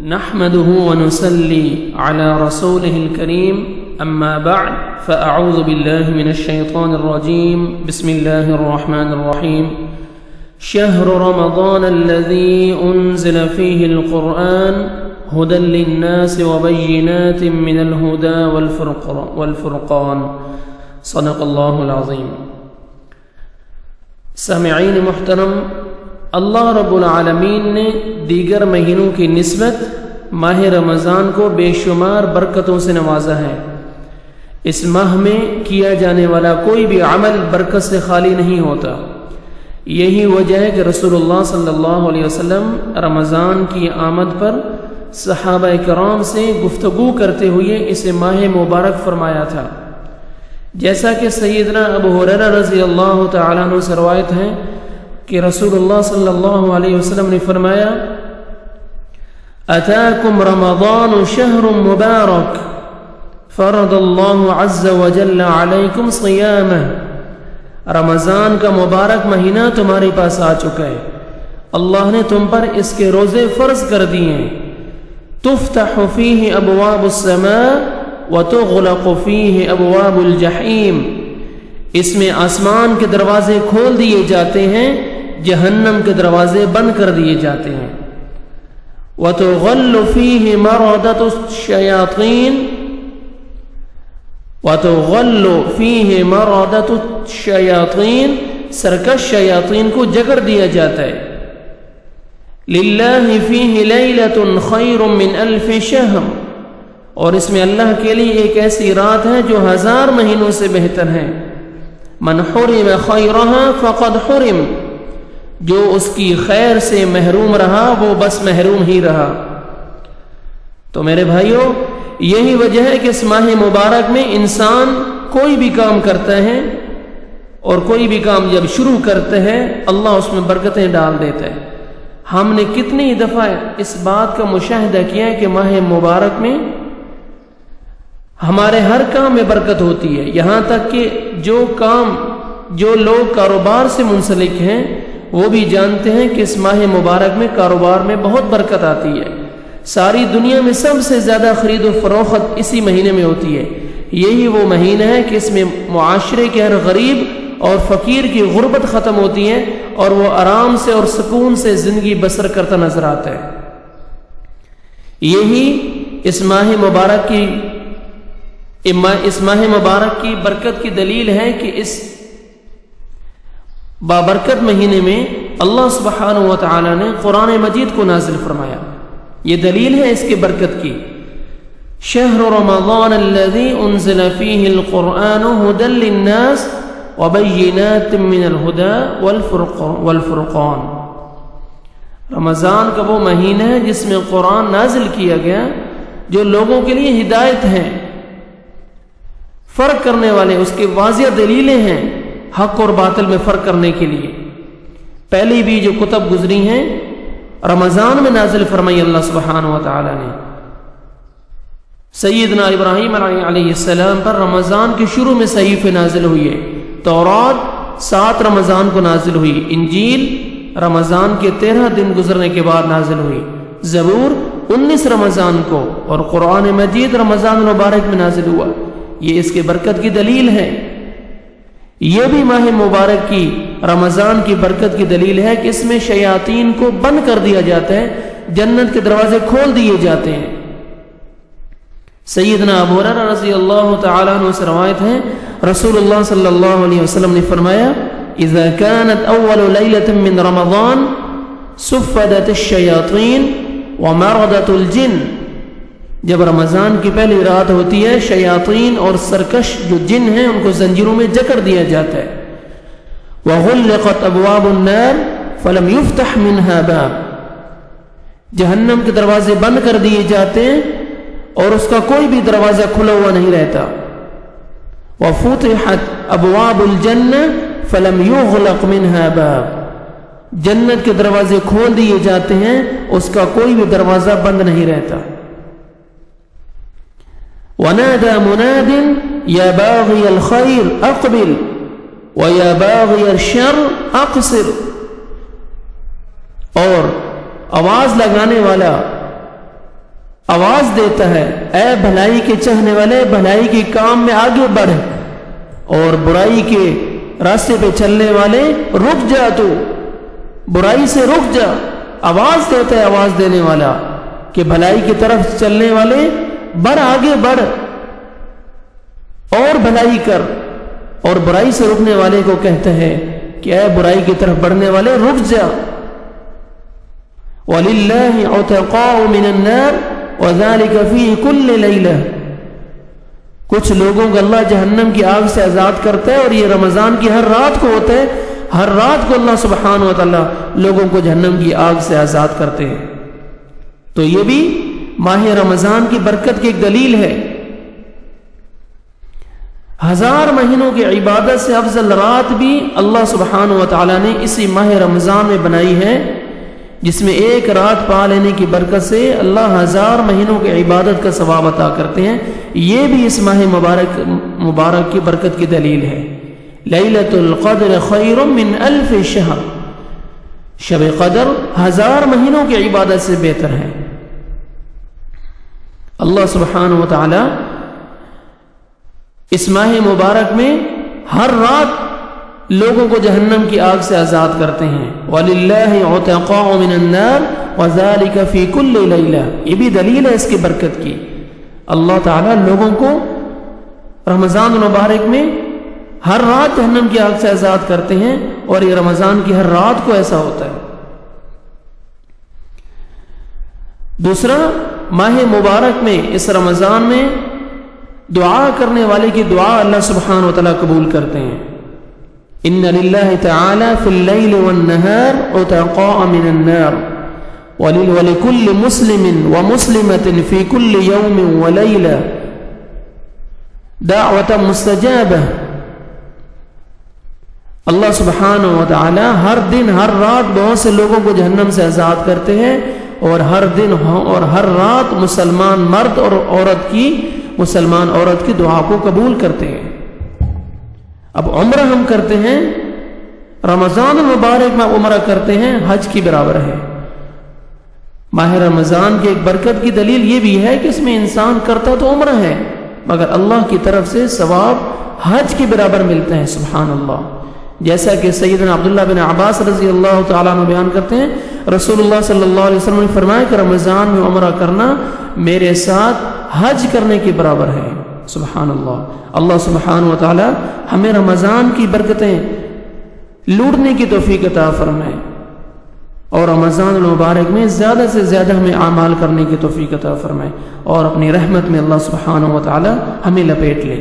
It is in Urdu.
نحمده ونصلي على رسوله الكريم أما بعد فأعوذ بالله من الشيطان الرجيم بسم الله الرحمن الرحيم شهر رمضان الذي أنزل فيه القرآن هدى للناس وبينات من الهدى والفرقان صدق الله العظيم. سامعین محترم، اللہ رب العالمین نے دیگر مہینوں کی نسبت ماہ رمضان کو بے شمار برکتوں سے نوازا ہے۔ اس ماہ میں کیا جانے والا کوئی بھی عمل برکت سے خالی نہیں ہوتا۔ یہی وجہ ہے کہ رسول اللہ صلی اللہ علیہ وسلم رمضان کی آمد پر صحابہ کرام سے گفتگو کرتے ہوئے اسے ماہ مبارک فرمایا تھا، جیسا کہ سیدنا ابو ہریرہ رضی اللہ تعالیٰ عنہ سے روایت ہے کہ رسول اللہ صلی اللہ علیہ وسلم نے فرمایا: اتاکم رمضان شہر مبارک فرض اللہ عز وجل علیکم صیامہ. رمضان کا مبارک مہینہ تمہارے پاس آ چکا ہے، اللہ نے تم پر اس کے روزے فرض کر دیے ہیں۔ تفتح فیہ ابواب السماء وتغلق فیہ ابواب الجحیم. اس میں آسمان کے دروازے کھول دیے جاتے ہیں، جہنم کے دروازے بند کر دیے جاتے ہیں۔ وتغل فیہ مردۃ الشیاطین وتغل فیہ مردۃ الشیاطین. سرکش شیاطین کو جکڑ دیا جاتا ہے۔ للہ فیہ لیلۃ خیر من الف شہر. اور اس میں اللہ کے لیے ایک ایسی رات ہے جو 1000 مہینوں سے بہتر ہے۔ من حرم خیرہا فقد حرم. جو اس کی خیر سے محروم رہا وہ بس محروم ہی رہا۔ تو میرے بھائیوں، یہی وجہ ہے کہ اس ماہ مبارک میں انسان کوئی بھی کام کرتا ہے اور کوئی بھی کام جب شروع کرتے ہیں اللہ اس میں برکتیں ڈال دیتا ہے۔ ہم نے کتنی دفعہ اس بات کا مشاہدہ کیا ہے کہ ماہ مبارک میں ہمارے ہر کام میں برکت ہوتی ہے، یہاں تک کہ جو لوگ کاروبار سے منسلک ہیں وہ بھی جانتے ہیں کہ اس ماہ مبارک میں کاروبار میں بہت برکت آتی ہے۔ ساری دنیا میں سب سے زیادہ خرید و فروخت اسی مہینے میں ہوتی ہے۔ یہی وہ مہینہ ہے کہ اس میں معاشرے کے ہر غریب اور فقیر کی غربت ختم ہوتی ہے اور وہ آرام سے اور سکون سے زندگی بسر کرتا نظر آتا ہے۔ یہی اس ماہ مبارک کی برکت کی دلیل ہے کہ اس بابرکت مہینے میں اللہ سبحانہ و تعالی نے قرآن مجید کو نازل فرمایا۔ یہ دلیل ہے اس کی برکت کی۔ شہر رمضان الذی انزل فیہ القرآن ھدی للناس وبینات من الھدی والفرقان. رمضان کا وہ مہینہ ہے جس میں قرآن نازل کیا گیا جو لوگوں کے لیے ہدایت ہے، فرق کرنے والے، اس کے واضح دلیلیں ہیں حق اور باطل میں فرق کرنے کے لیے۔ پہلی بھی جو کتب گزری ہیں رمضان میں نازل فرمائی اللہ سبحانہ و تعالی نے۔ سیدنا ابراہیم علیہ السلام پر رمضان کے شروع میں صحیفے نازل ہوئی ہے۔ تورات 7 رمضان کو نازل ہوئی، انجیل رمضان کے 13 دن گزرنے کے بعد نازل ہوئی، زبور 19 رمضان کو، اور قرآن مجید رمضان مبارک میں نازل ہوا۔ یہ اس کے برکت کی دلیل ہے۔ یہ بھی ماہ مبارک کی رمضان کی برکت کی دلیل ہے کہ اس میں شیاطین کو بند کر دیا جاتا ہے، جنت کے دروازے کھول دیے جاتے ہیں۔ سیدنا ابو ہریرہ رضی اللہ تعالیٰ عنہ سے روایت ہے، رسول اللہ صلی اللہ علیہ وسلم نے فرمایا: اذا كانت اول لیلۃ من رمضان صفدت الشیاطین ومردت الجن. جب رمضان کی پہلی رات ہوتی ہے شیاطین اور سرکش جو جن ہیں ان کو زنجیروں میں جکڑ دیا جاتا ہے۔ وغلقت ابواب النار فلم يفتح منها باب. جہنم کے دروازے بند کر دیے جاتے ہیں اور اس کا کوئی بھی دروازہ کھلا ہوا نہیں رہتا۔ وفتحت ابواب الجنہ فلم يغلق منها باب. جنت کے دروازے کھول دیے جاتے ہیں، اس کا کوئی بھی دروازہ بند نہیں رہتا۔ ونادى مناد يا باغي الخير اقبل ويا باغي الشر اقصر. اور آواز لگانے والا آواز دیتا ہے، اے بھلائی کے چاہنے والے، بھلائی کے کام میں آگے بڑھ، اور برائی کے راستے پہ چلنے والے رک جا، تو برائی سے رک جا۔ آواز دیتا ہے آواز دینے والا کہ بھلائی کی طرف چلنے والے بڑھ، آگے بڑھ اور بھلائی کر، اور برائی سے رکنے والے کو کہتا ہے کہ اے برائی کی طرف بڑھنے والے رک جا۔ وَلِلَّهِ عُتَقَاءُ مِنَ النَّارِ وَذَلِكَ فِي كُلِّ لَيْلَةٍ، کچھ لوگوں کو اللہ جہنم کی آگ سے آزاد کرتا ہے، اور یہ رمضان کی ہر رات کو ہوتا ہے، ہر رات کو اللہ سبحانہ و تعالی لوگوں کو جہنم کی آگ سے آزاد کرتے ہیں۔ تو یہ بھی ماہ رمضان کی برکت کی ایک دلیل ہے۔ 1000 مہینوں کی عبادت سے افضل رات بھی اللہ سبحانہ و تعالی نے اسی ماہ رمضان میں بنائی ہے، جس میں ایک رات پا لینے کی برکت سے اللہ 1000 مہینوں کی عبادت کا ثواب عطا کرتے ہیں۔ یہ بھی اس ماہ مبارک کی برکت کی دلیل ہے۔ لیلۃ القدر خیر من 1000 شہر، شب قدر 1000 مہینوں کی عبادت سے بہتر ہے۔ اللہ سبحانہ و تعالی اس ماہ مبارک میں ہر رات لوگوں کو جہنم کی آگ سے آزاد کرتے ہیں۔ وَلِلَّهِ عُتَقَاءُ مِنَ النَّارِ وَذَلِكَ فِي كُلِّ لَيْلَةٍ، یہ بھی دلیل ہے اس کی برکت کی۔ اللہ تعالیٰ لوگوں کو رمضان المبارک میں ہر رات جہنم کی آگ سے آزاد کرتے ہیں، اور یہ رمضان کی ہر رات کو ایسا ہوتا ہے۔ دوسرا، ماہ مبارک میں اس رمضان میں دعا کرنے والے کی دعا اللہ سبحانہ و تعالیٰ قبول کرتے ہیں۔ ان للہ تعالی فی اللیل والنہار عتقاء من النار ولکل مسلم ومسلمۃ فی کل یوم ولیلہ دعوۃ مستجابہ۔ اللہ سبحانہ و تعالی ہر دن ہر رات بہت سے لوگوں کو جہنم سے آزاد کرتے ہیں، اور ہر دن اور ہر رات مسلمان مرد اور مسلمان عورت کی دعا کو قبول کرتے ہیں۔ اب عمرہ ہم کرتے ہیں، رمضان المبارک میں عمرہ کرتے ہیں، حج کی برابر ہے۔ ماہ رمضان کی ایک برکت کی دلیل یہ بھی ہے کہ اس میں انسان کرتا تو عمرہ ہے، مگر اللہ کی طرف سے ثواب حج کی برابر ملتا ہے۔ سبحان اللہ، جیسا کہ سیدنا عبداللہ بن عباس رضی اللہ تعالیٰ عنہ بیان کرتے ہیں، رسول اللہ صلی اللہ علیہ وسلم نے فرمایا کہ رمضان میں عمرہ کرنا میرے ساتھ حج کرنے کے برابر ہے۔ سبحان اللہ، اللہ سبحانہ و تعالی ہمیں رمضان کی برکتیں لوٹنے کی توفیق عطا فرمائے، اور رمضان المبارک میں زیادہ سے زیادہ ہمیں اعمال کرنے کی توفیق عطا فرمائے، اور اپنی رحمت میں اللہ سبحانہ و تعالی ہمیں لپیٹ لے۔